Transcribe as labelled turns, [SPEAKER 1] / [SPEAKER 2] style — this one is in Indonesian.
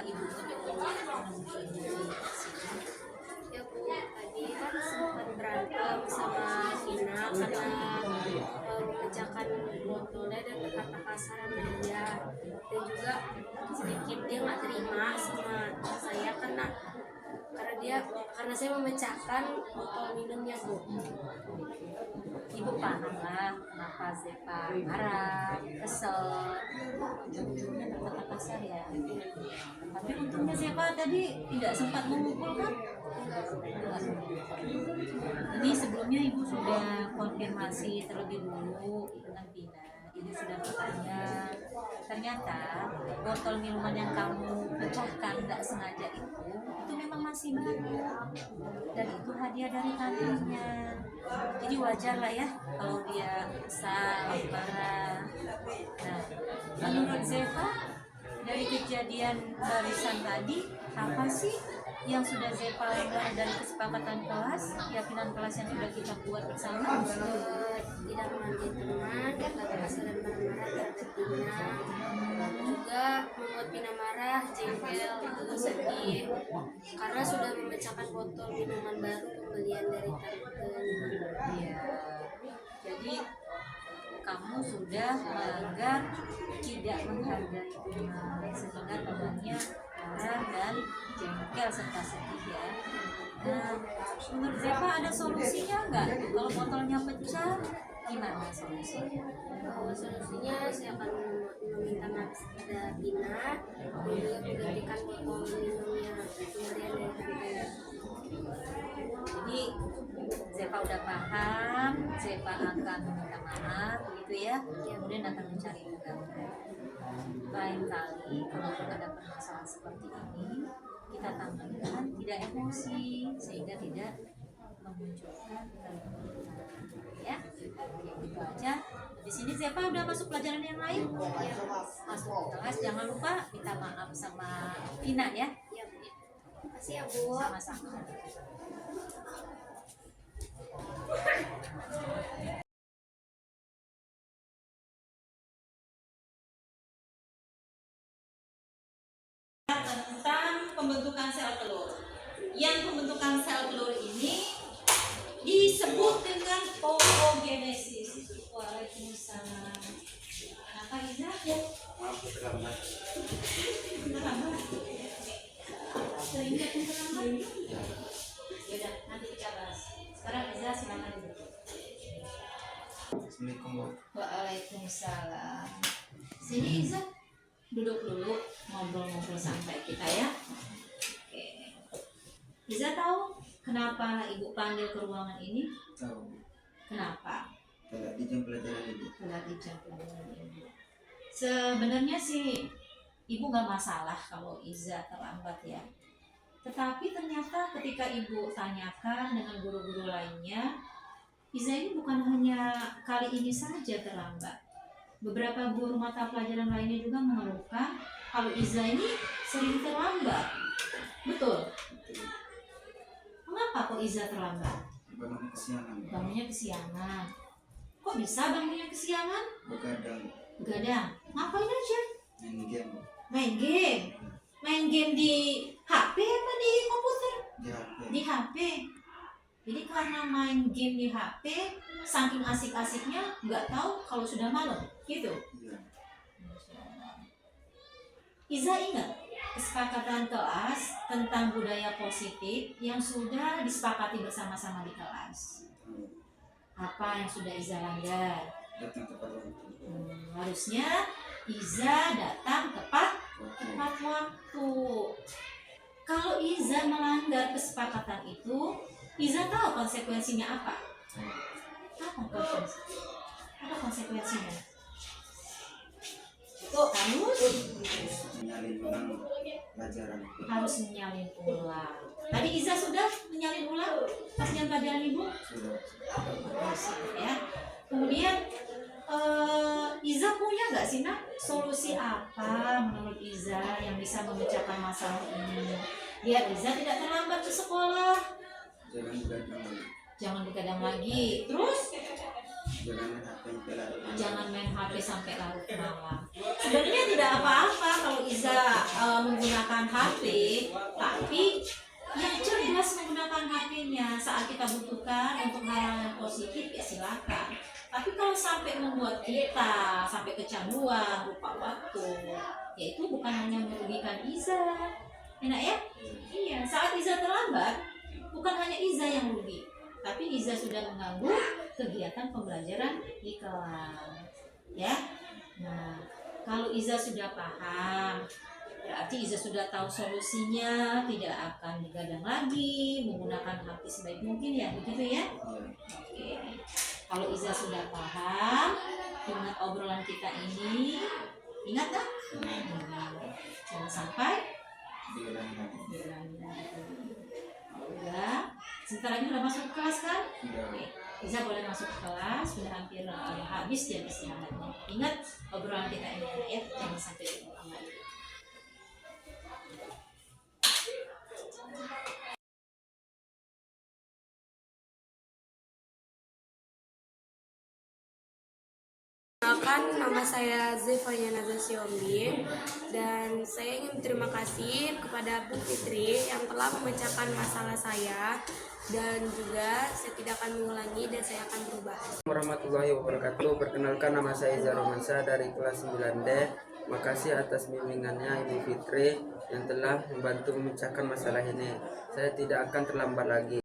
[SPEAKER 1] ibu ketemu
[SPEAKER 2] Ya Bu, tadi kan sempat berantem sama Vina karena memecahkan botolnya dan berkata kasar sama dia, dan juga sedikit dia nggak terima sama saya karena saya memecahkan botol minumnya Bu.
[SPEAKER 1] Ibu paham lah kenapa Zepa marah, kesel, berkata kasar ya. Tapi untungnya Zepa tadi tidak sempat memukul kan? Ini sebelumnya ibu sudah konfirmasi terlebih dulu dengan Vina. Ibu sudah bertanya, ternyata botol minuman yang kamu pecahkan tidak sengaja itu memang masih banyak, dan itu hadiah dari tantenya. Jadi wajar lah ya kalau dia kesal, marah. Nah, menurut Zepa, dari kejadian barisan tadi, apa sih yang sudah Zepa langgar dari kesepakatan kelas, keyakinan kelas yang sudah kita buat bersama?
[SPEAKER 2] Tidak memanggil teman, berkata kasar dan marah-marah terhadap Vina, juga membuat Vina marah, jengkel, juga sedih karena sudah memecahkan botol minuman baru pembelian dari tante.
[SPEAKER 1] Iya. Jadi kamu sudah melanggar tidak menghargai teman, sehingga temannya marah dan jengkel serta sedih ya. Nah, menurut Zepa ada solusinya nggak? Kalau botolnya pecah, gimana solusinya?
[SPEAKER 2] Solusinya saya akan meminta maaf kepada Vina dan juga menggantikan botol minumnya pemberian dari tante.
[SPEAKER 1] Jadi Zepa udah paham, Zepa akan meminta maaf gitu ya, kemudian akan mencari pengganti. Lain kali kalau ada permasalahan seperti ini, kita tambahkan tidak emosi sehingga tidak memunculkan keributan ya. Oke, gitu aja. Di sini Zepa udah masuk pelajaran yang lain ya, masuk kelas. Jangan lupa minta maaf sama Vina ya.
[SPEAKER 2] Ya, Bu. Terima kasih ya Bu.
[SPEAKER 1] Sama-sama. Tentang pembentukan sel telur. Yang pembentukan sel telur ini disebut dengan oogenesis. Waalaikumsalam. Kenapa Iza?
[SPEAKER 3] Maaf terlambat.
[SPEAKER 1] Terlambat. Sehingga terlambat. Yaudah, nanti kita bahas. Sekarang Iza silakan dulu.
[SPEAKER 3] Assalamualaikum Bu.
[SPEAKER 1] Waalaikumsalam. Sini Iza, duduk dulu, ngobrol-ngobrol santai kita ya. Oke. Iza tahu kenapa ibu panggil ke ruangan ini?
[SPEAKER 3] Tahu.
[SPEAKER 1] Kenapa?
[SPEAKER 3] Telat di jam pelajaran Ibu.
[SPEAKER 1] Telat di jam pelajaran ibu. Sebenarnya sih ibu nggak masalah kalau Iza terlambat ya. Tetapi ternyata ketika ibu tanyakan dengan guru-guru lainnya, Iza ini bukan hanya kali ini saja terlambat. Beberapa guru mata pelajaran lainnya juga mengeluhkan kalau Iza ini sering terlambat. Betul? Mengapa kok Iza terlambat?
[SPEAKER 3] Bangun kesiangan.
[SPEAKER 1] Bangunnya kesiangan. Kok bisa bangunnya kesiangan?
[SPEAKER 3] Begadang.
[SPEAKER 1] Begadang. Ngapain aja?
[SPEAKER 3] Main game.
[SPEAKER 1] Main game. Main game di HP apa di komputer?
[SPEAKER 3] Di HP.
[SPEAKER 1] Di HP. Jadi karena main game di HP, saking asik-asiknya nggak tahu kalau sudah malam, gitu.
[SPEAKER 3] Iya.
[SPEAKER 1] Iza ingat kesepakatan kelas tentang budaya positif yang sudah disepakati bersama-sama di kelas.
[SPEAKER 3] Tahu.
[SPEAKER 1] Apa yang sudah Iza langgar?
[SPEAKER 3] Datang tepat waktu.
[SPEAKER 1] Harusnya Iza datang tepat
[SPEAKER 3] Waktu.
[SPEAKER 1] waktu. Kalau Iza melanggar kesepakatan itu, Iza tahu konsekuensinya apa? Apa konsekuensinya?
[SPEAKER 3] Menyalin ulang pelajaran.
[SPEAKER 1] Harus menyalin ulang. Tadi Iza sudah menyalin ulang pas jam pelajaran ibu?
[SPEAKER 3] Sudah.
[SPEAKER 1] Ya. Kemudian Iza punya nggak sih nak solusi apa menurut Iza yang bisa memecahkan masalah ini? Biar Iza tidak terlambat ke sekolah.
[SPEAKER 3] Jangan begadang lagi.
[SPEAKER 1] Jangan begadang lagi. Terus
[SPEAKER 3] Jangan main HP sampai larut malam.
[SPEAKER 1] jangan main HP sampai larut malam. Sebenarnya tidak apa-apa kalau Iza menggunakan HP, tapi yang cerdas menggunakan HP-nya saat kita butuhkan untuk hal-hal yang positif ya silakan. Tapi kalau sampai membuat kita sampai kecanduan, lupa waktu, ya itu bukan hanya merugikan Iza, enak ya? Iya, saat Iza terlambat, bukan hanya Iza yang rugi, tapi Iza sudah mengganggu kegiatan pembelajaran di kelas, ya. Nah, kalau Iza sudah paham, berarti Iza sudah tahu solusinya, tidak akan digadang lagi, menggunakan HP sebaik mungkin ya, begitu ya? Oke. Kalau Iza sudah paham, ingat obrolan kita ini, ingat tak? Jangan sampai diulangi lagi. Udah, sebentar lagi udah masuk ke kelas kan? Oke. Iza boleh masuk ke kelas, sudah hampir habis jam istirahatnya. Ingat obrolan kita ini ya, jangan sampai diulang lagi.
[SPEAKER 2] Perkenalkan, nama saya Zefania Nazar Siombi dan saya ingin berterima kasih kepada Bu Fitri yang telah memecahkan masalah saya dan juga saya tidak akan mengulangi dan saya akan berubah.
[SPEAKER 4] Warahmatullahi wabarakatuh. Perkenalkan, nama saya Iza Romansa dari kelas 9D. Makasih atas bimbingannya Ibu Fitri yang telah membantu memecahkan masalah ini. Saya tidak akan terlambat lagi.